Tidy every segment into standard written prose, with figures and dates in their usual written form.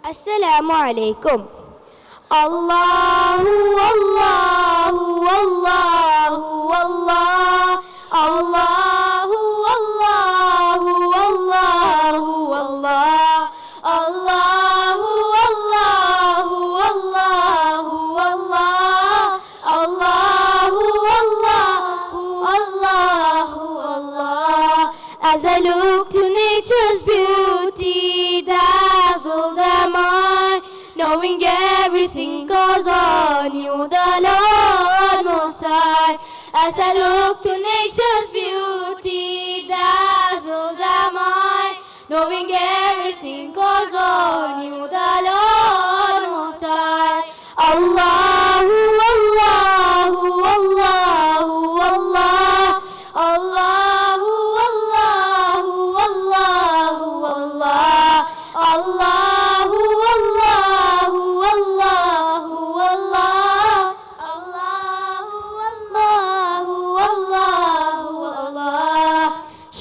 السلام عليكم. الله الله الله الله الله الله الله الله الله الله الله الله الله الله. As I look to nature's beauty, dazzle the mind, knowing everything goes on you, the Lord Most High. As I look to nature's beauty, dazzle the mind, knowing everything goes on you, the Lord Most High. Allahu Allahu Allahu Allah, Allahu Allahu Allahu Allah, Allahu Allahu Allahu Allah, Allahu Allahu Allah.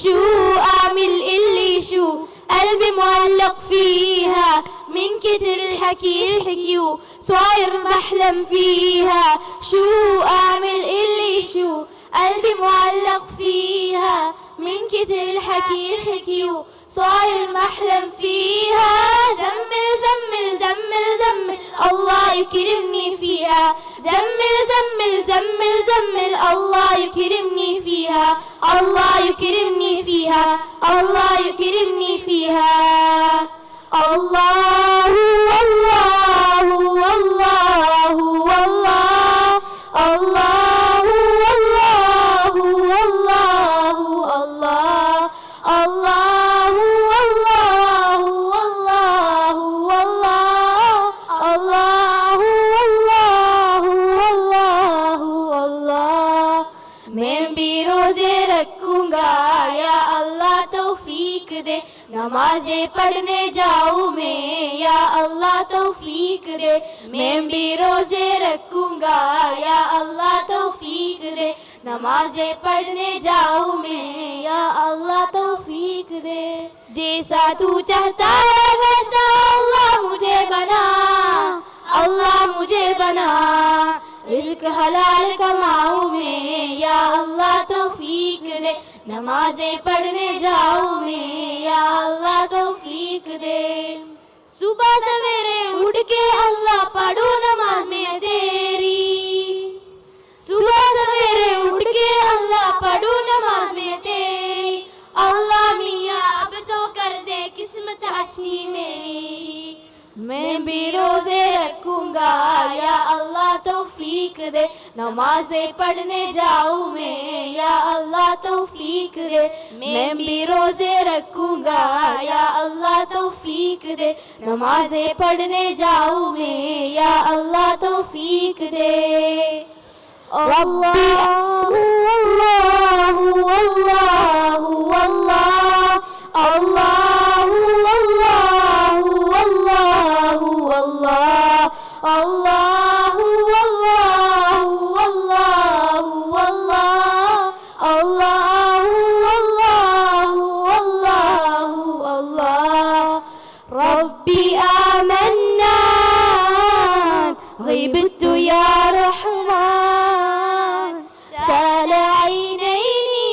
شو أعمل اللي شو قلبي معلق فيها، من كتر الحكي الحكيو صاير بحلم فيها. شو أعمل اللي شو قلبي معلق فيها، من كتر الحكي الحكيو صاير محلم فيها. زمل زمل زمل زمل الله يكرمني فيها، زمل زمل زمل زمل الله يكرمني فيها، الله يكرمني فيها، الله يكرمني فيها. الله الله الله الله الله الله الله الله الله الله الله الله الله الله. मैं भी रोजे रखूंगा या अल्लाह तौफीक दे, नमाज़ें पढ़ने जाऊँ मैं या अल्लाह तौफीक दे. मैं भी रोजे रखूंगा या अल्लाह तौफीक दे, नमाज़ें पढ़ने जाऊँ मैं या अल्लाह तौफीक दे. जैसा तू चाहता है वैसा अल्लाह मुझे बना, अल्लाह मुझे बना. रिज़्क़ हलाल कमाऊँ मैं या अल्लाह तौफीक दे, नमाज़ें पढ़ने जाऊँ मैं या अल्लाह तौफीक दे. सुबह सवेरे उठ के अल्लाह पढ़ूँ नमाज़ में तेरी, सुबह सवेरे उठ के अल्लाह पढ़ूँ नमाज में तेरी. अल्लाह मियाँ अब तो कर दे किस्मत हसी मेरी. मैं भी रोजे रखूंगा या अल्लाह तौफीक दे, नमाज़ें पढ़ने जाऊँ मैं या अल्लाह तौफीक दे. मैं भी रोजे रखूंगा या अल्लाह तौफीक दे, नमाज़ें पढ़ने जाऊँ मैं या अल्लाह तौफीक दे. Allahu Allahu Allahu Allah, Allahu Allahu Allahu Allah, Allahu Allahu Allahu Allah, Allahu Allahu Allahu Allah. Rabbi amanna غبت يا رحمن سال عينيني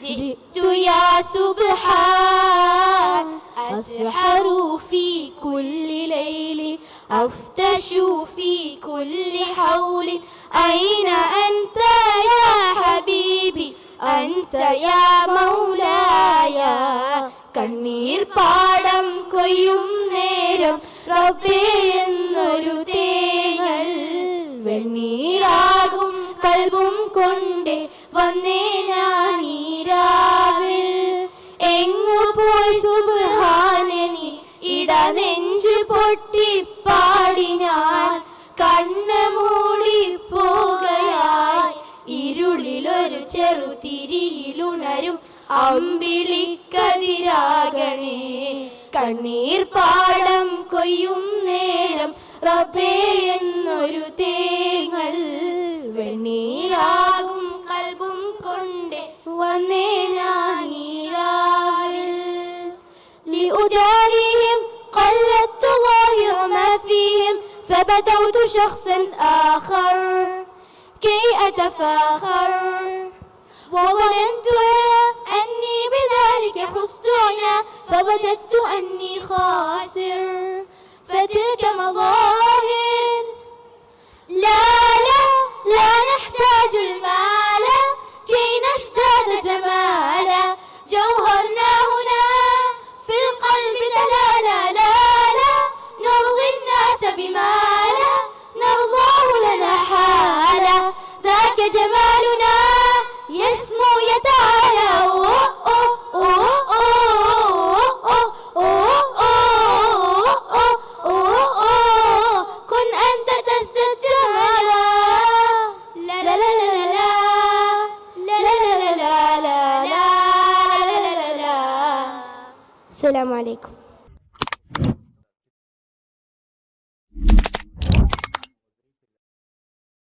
جئت يا سبحان. أسحر في كل ليل أفتش في كل حول. أين أنت يا حبيبي أنت يا مولاي. കണ്ണീർ പാടം കൊയ്യും നേരം റബ്ബേ എന്നൊരു തേങ്ങൽ വെണ്ണീരാകും കൽബും കൊണ്ട് വന്നേ ഞാൻ ഈ രാവിൽ. എങ്ങു പോയി സുബ്ഹാനനി ഇടനെഞ്ചു പൊട്ടിപ്പാടി ഞാൻ കണ്ണ് മൂടി പോകയായി. ഇരുളിലൊരു ചെറുതിരിയിലുണരും അമ്പിളിക്കതിരാകണേ. കണ്ണീർ പാടം കൊയ്യും നേരം റബ്ബേ എന്നൊരു തേങ്ങൽ വെണ്ണീരാകും കൽബും കൊണ്ട് വന്നേ ഞാൻ ഈ രാവിൽ. لأجاريهم قل فبدوت شخصا آخر كي أتفاخر، وظننت أني بذلك خزت هنا، فوجدت أني خاسر. فتلك مظاهر لا نحتاج المال كي نزداد جمالا، جوهرنا هنا في القلب لا نرضي الناس بما لا نرضاه لنا حالا، ذاك جمالنا يسمو يتعالى